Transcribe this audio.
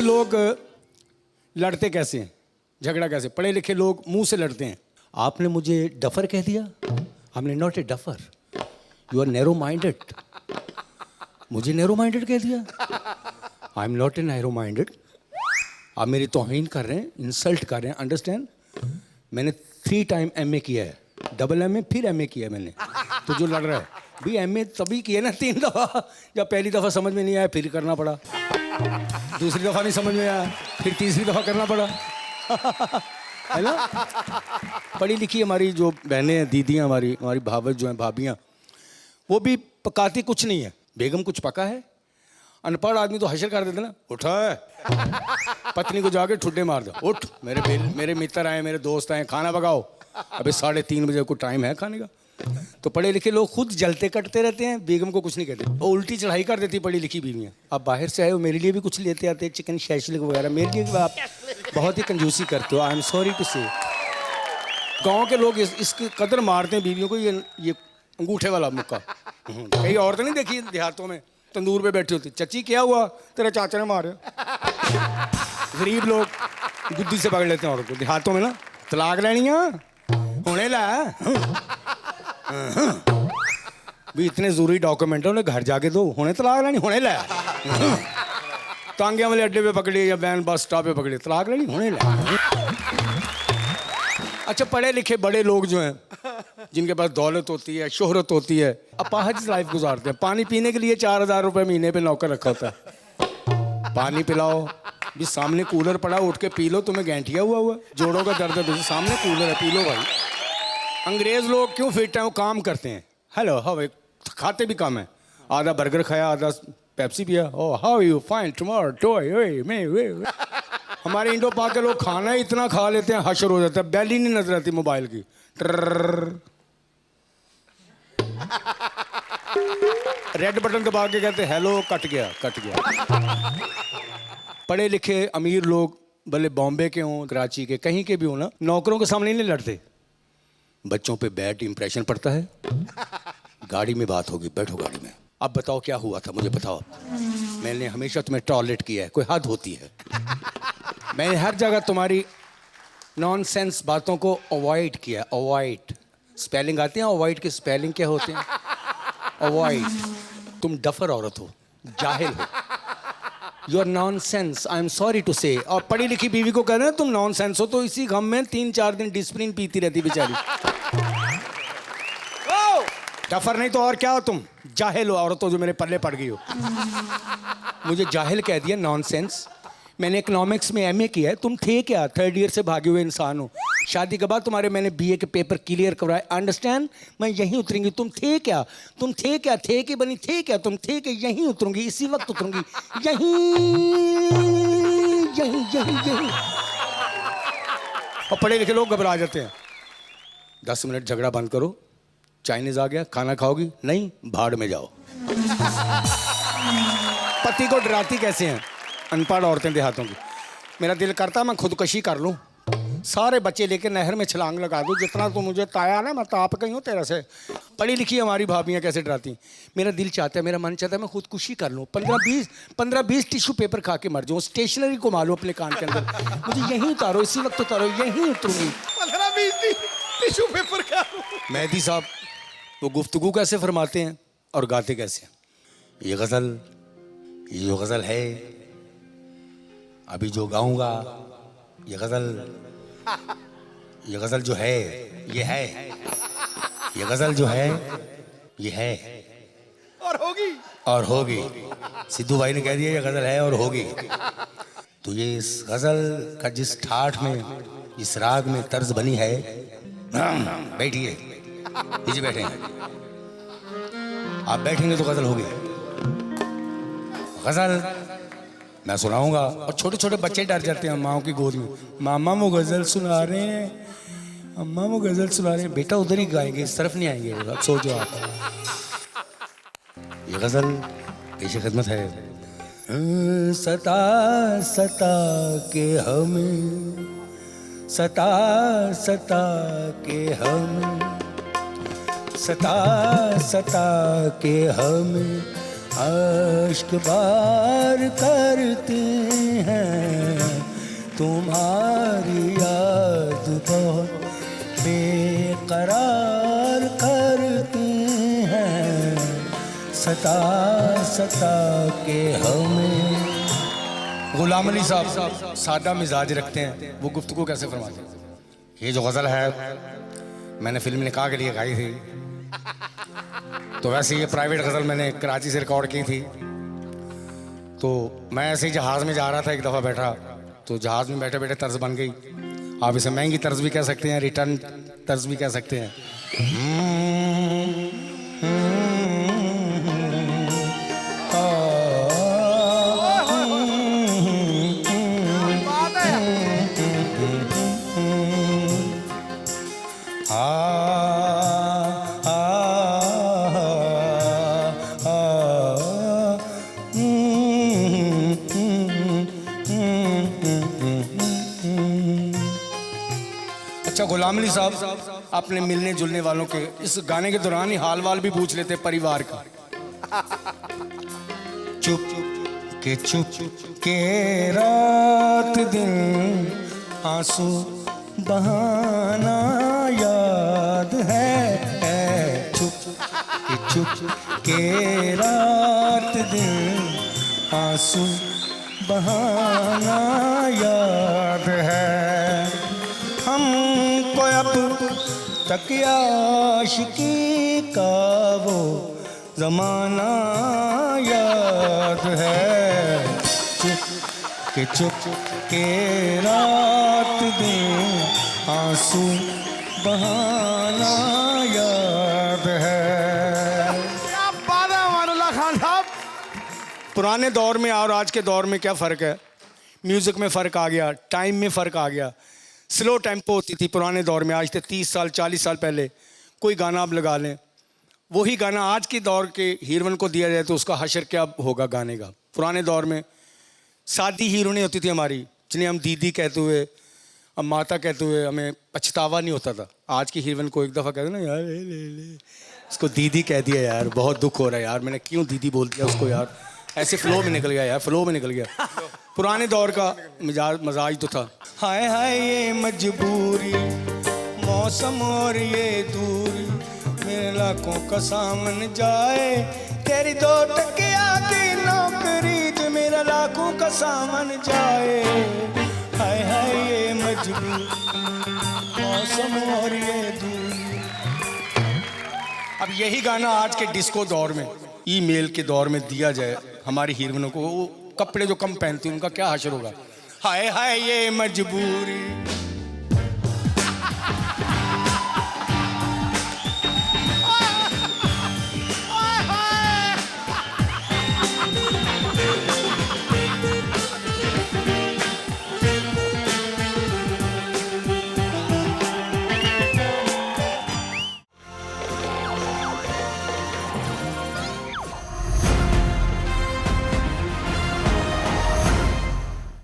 लोग लड़ते कैसे हैं, झगड़ा कैसे? पढ़े लिखे लोग मुंह से लड़ते हैं। आपने मुझे डफर कह दिया। हमने not a duffer, you are narrow minded. मुझे नैरो माइंडेड कह दिया। I am not a narrow minded. आप मेरी तौहीन कर रहे हैं, इंसल्ट कर रहे हैं, अंडरस्टैंड? मैंने 3 टाइम MA किया है, डबल MA फिर MA किया है मैंने। तो जो लड़ रहा है भी MA तभी किया ना 3 दफ़ा, जब पहली दफ़ा समझ में नहीं आया फिर करना पड़ा, दूसरी दफ़ा नहीं समझ में आया फिर तीसरी दफ़ा करना पड़ा। है ना? पढ़ी लिखी हमारी जो बहनें हैं, दीदियाँ, हमारी भावज जो हैं, भाभियाँ, वो भी पकाती कुछ नहीं है। बेगम कुछ पका है। अनपढ़ आदमी तो हशर कर देते ना, उठा है पत्नी को जाके ठुड्डे मार दो, उठ मेरे मित्र आए, मेरे दोस्त आए, खाना पकाओ। अबे 3:30 बजे को टाइम है खाने का। तो पढ़े लिखे लोग खुद जलते कटते रहते हैं, बेगम को कुछ नहीं कहते। वो उल्टी चढ़ाई कर देती पढ़ी लिखी बीवियाँ। अब बाहर से आए हो, मेरे लिए भी कुछ लेते आते, चिकन शैशलिक वगैरह। मेरे लिए आप बहुत ही कंजूसी करते हो, आई एम सॉरी टू से। गाँव के लोग इसकी कदर मारते हैं बीवियों को, ये अंगूठे वाला मुक्का। कई औरतें नहीं देखी देहातों में, तंदूर पे बैठी होती, चची क्या हुआ, तेरे चाचा ने मारे। गरीब लोग बुद्धि से पकड़ लेते हैं औरत को। देहातों में ना तलाक लेनी है, होने ला भी इतने जरूरी डॉक्यूमेंट है, उन्हें घर जाके दो, होने तलाक लेनी, होने ला। टांगिया वाले अड्डे पे पकड़े या बैन बस स्टॉप पे पकड़े, तलाक लेनी, होने ला। अच्छा, पढ़े लिखे बड़े लोग जो हैं, जिनके पास दौलत होती है, शोहरत होती है, अपाहज लाइफ गुजारते हैं। पानी पीने के लिए 4000 रुपये महीने पे नौकर रखा होता है। पानी पिलाओ भी, सामने कूलर पड़ा, उठ के पी लो, तुम्हें गैंठिया हुआ जोड़ों का दर्द है, सामने कूलर है, पी लो भाई। अंग्रेज लोग क्यों फिट हैं? वो काम करते हैं। हेलो हाउ, खाते भी कम है, आधा बर्गर खाया, आधा पेप्सी पिया। Oh how you fine tomorrow toy may. हमारे इंडो पाक के लोग खाना ही इतना खा लेते हैं, हशर हो जाता है, बैल ही नहीं नजर आती मोबाइल की। रेड बटन दबा के कहते हेलो, कट गया। पढ़े लिखे अमीर लोग भले बॉम्बे के हों, कराची के, कहीं के भी हो ना, नौकरों के सामने नहीं लड़ते। बच्चों पे बैड इंप्रेशन पड़ता है। गाड़ी में बात होगी, बैठो गाड़ी में, अब बताओ क्या हुआ था, मुझे बताओ। मैंने हमेशा तुम्हें टॉलरेट किया है, कोई हद होती है। मैंने हर जगह तुम्हारी नॉनसेंस बातों को अवॉइड किया। अवॉइड स्पेलिंग आती है, अवॉइड के स्पेलिंग क्या होते हैं? अवॉइड। तुम डफर औरत हो, जाहिल हो, you are nonsense, I am sorry to say. और पढ़ी लिखी बीवी को कह रहे हैं तुम नॉनसेंस हो, तो इसी गम में 3-4 दिन डिस्प्रिन पीती रहती बेचारी। डफर नहीं तो और क्या हो तुम? जाहिल हो औरत हो, जो मेरे पल्ले पड़ गई हो। मुझे जाहिल कह दिया, नॉनसेंस। मैंने इकोनॉमिक्स में MA किया है, तुम थे क्या? 3rd ईयर से भागे हुए इंसान हो। शादी के बाद तुम्हारे मैंने BA के पेपर क्लियर करवाए, अंडरस्टैंड? मैं यहीं उतरूंगी। तुम थे क्या? तुम थे क्या? थे कि बनी थे क्या? तुम थे कि यहीं उतरूंगी, इसी वक्त उतरूंगी, यहीं। और पढ़े लिखे लोग घबरा जाते हैं। 10 मिनट झगड़ा बंद करो, चाइनीज आ गया, खाना खाओगी? नहीं, भाड़ में जाओ। पति को डराती कैसे हैं अनपढ़ औरतें देहातों की? मेरा दिल करता मैं खुदकशी कर लूं, सारे बच्चे लेके नहर में छलांग लगा दूं, जितना तो मुझे ताया ना, मैं ताप गई हूँ तेरे से। पढ़ी लिखी हमारी भाभियाँ कैसे डराती। मेरा दिल चाहता है, मेरा मन चाहता है मैं खुदकुशी कर लूँ, 15-20 टिश्यू पेपर खा के मर जाऊँ, स्टेशनरी को मालूम अपने कान के अंदर, मुझे यहीं उतारो, इसी वक्त उतारो, यहीं उतरूंगी। 15-20 टिश्यू पेपर खा। मेहदी साहब वो गुफ्तगू कैसे फरमाते हैं और गाते कैसे हैं? ये जो गज़ल है, अभी जो गाऊंगा, ये गज़ल जो है, ये है, ये गज़ल जो है, ये है और होगी। सिद्धू भाई ने कह दिया ये गज़ल है और होगी। तो ये इस गज़ल का जिस ठाठ में, जिस राग में तर्ज बनी है, बैठिए, नीचे बैठे हैं आप, बैठेंगे तो गज़ल होगी। गज़ल मैं सुनाऊंगा और छोटे छोटे बच्चे डर जाते हैं माओ की गोद में, मामा वो गज़ल सुना रहे हैं, अम्मा वो गज़ल सुना रहे हैं। बेटा उधर ही गाएंगे, इस तरफ नहीं आएंगे, अब सो जाओ आप। ये गज़ल पेश खिदमत है। सता सता के हमें, सता सता के हमें, सता सता के हमें अश्क बार करते हैं, तुम्हारी याद बहुत बेकरार करती हैं, सता सता के हमें। गुलाम अली साहब सादा मिजाज रखते हैं, वो गुफ्तगू कैसे फरमाते हैं? ये जो गज़ल है मैंने फिल्म निकाह के लिए गाई थी, तो वैसे ये प्राइवेट गज़ल मैंने कराची से रिकॉर्ड की थी। तो मैं ऐसे ही जहाज़ में जा रहा था, एक दफ़ा बैठा तो जहाज़ में बैठे बैठे तर्ज बन गई। आप इसे महंगी तर्ज भी कह सकते हैं, रिटर्न तर्ज भी कह सकते हैं। अच्छा गुलाम अली साहब अपने मिलने जुलने वालों के इस गाने के दौरान ही हाल वाल भी पूछ लेते परिवार का। चुप के रात दिन आंसू बहाना याद है, चुप के रात दिन आंसू बहाना याद है, हमको अब तक आशिकी का वो ज़माना याद है, चुप के रात दिन आंसू बहाना याद है। क्या बात है अमानुल्लाह खान साहब। पुराने दौर में और आज के दौर में क्या फ़र्क है? म्यूज़िक में फ़र्क आ गया, टाइम में फ़र्क आ गया। स्लो टेम्पो होती थी पुराने दौर में, आज से 30 साल 40 साल पहले कोई गाना आप लगा लें, वही गाना आज के दौर के हीरोइन को दिया जाए तो उसका हशर क्या होगा गाने का। पुराने दौर में सादी हीरोइनें होती थी हमारी, जिन्हें हम दीदी कहते हुए, हम माता कहते हुए हमें पछतावा नहीं होता था। आज की हीरोइन को एक दफ़ा कहते ना यार ले उसको दीदी कह दिया यार, बहुत दुख हो रहा है यार, मैंने क्यों दीदी बोल दिया उसको यार, ऐसे फ्लो में निकल गया यार, फ्लो में निकल गया। पुराने दौर का मजाज तो था। हाय हाय ये मजबूरी, मौसम और ये दूरी, मेरे लाखों का सामन जाए, तेरी 2 टकिया की नौकरी जो मेरा लाखों का सामन जाए। हाय हाय ये मजबूरी, मौसम और ये दूरी। अब यही गाना आज के डिस्को दौर में, ईमेल के दौर में दिया जाए हमारी हीरोइनों को, वो कपड़े जो कम पहनती हैं उनका क्या हशर होगा। हाय हाय ये मजबूरी,